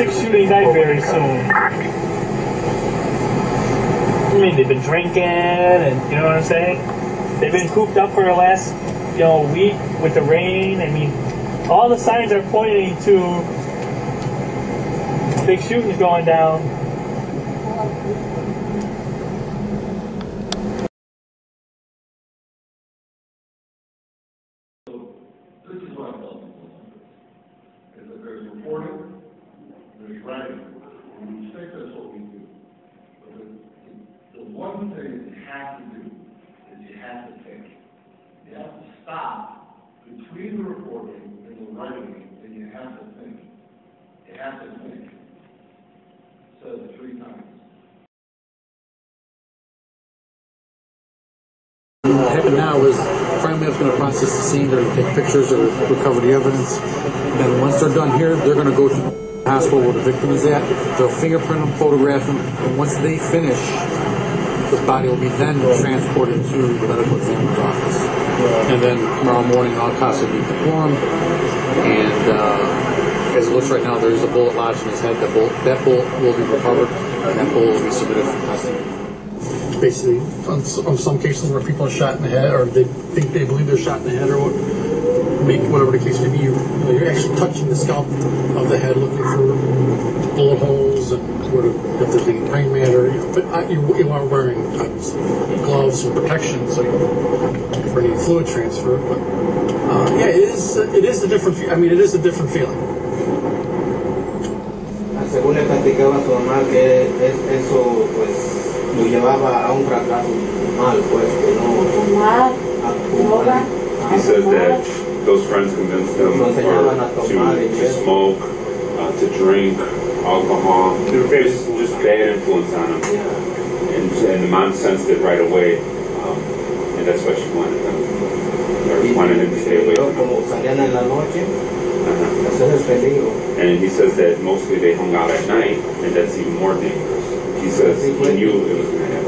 6-shooting night very soon. I mean, they've been drinking, and you know what I'm saying? They've been cooped up for the last, week with the rain. I mean, all the signs are pointing to big shootings going down. This is what I tell people. Is that there's reporting, there's writing, and we think that's what we do. But the one thing that you have to do is you have to think. You have to stop between the reporting and the writing, and you have to think. You have to think. Said it 3 times. What happened now is crime lab's going to process the scene, they're going to take pictures, they're going to recover the evidence. Then once they're done here, they're going to go to the hospital where the victim is at. They'll fingerprint him, photograph him, and once they finish, the body will be then transported to the medical examiner's office. And then tomorrow morning, autopsy will be performed. And as it looks right now, there's a bullet lodged in his head. That bullet will be recovered, and that bullet will be submitted for testing. Basically, on some cases where people are shot in the head, or they believe they're shot in the head, or whatever the case may be, you're actually touching the scalp of the head, looking for bullet holes and if there's any brain matter. But you are wearing gloves and protection, so for any fluid transfer. But yeah, it is a different. I mean, it is a different feeling. Según le platicaba a su mamá que eso pues lo llevaba a un fracaso mal, pues que no. He says that those friends convinced him to smoke, to drink, alcohol. Just bad influence on him. Yeah. And the mom sensed it right away, and that's why she wanted him. Or wanted him to stay away from him. And he says that mostly they hung out at night, and that's even more dangerous. He says he knew it was going to happen.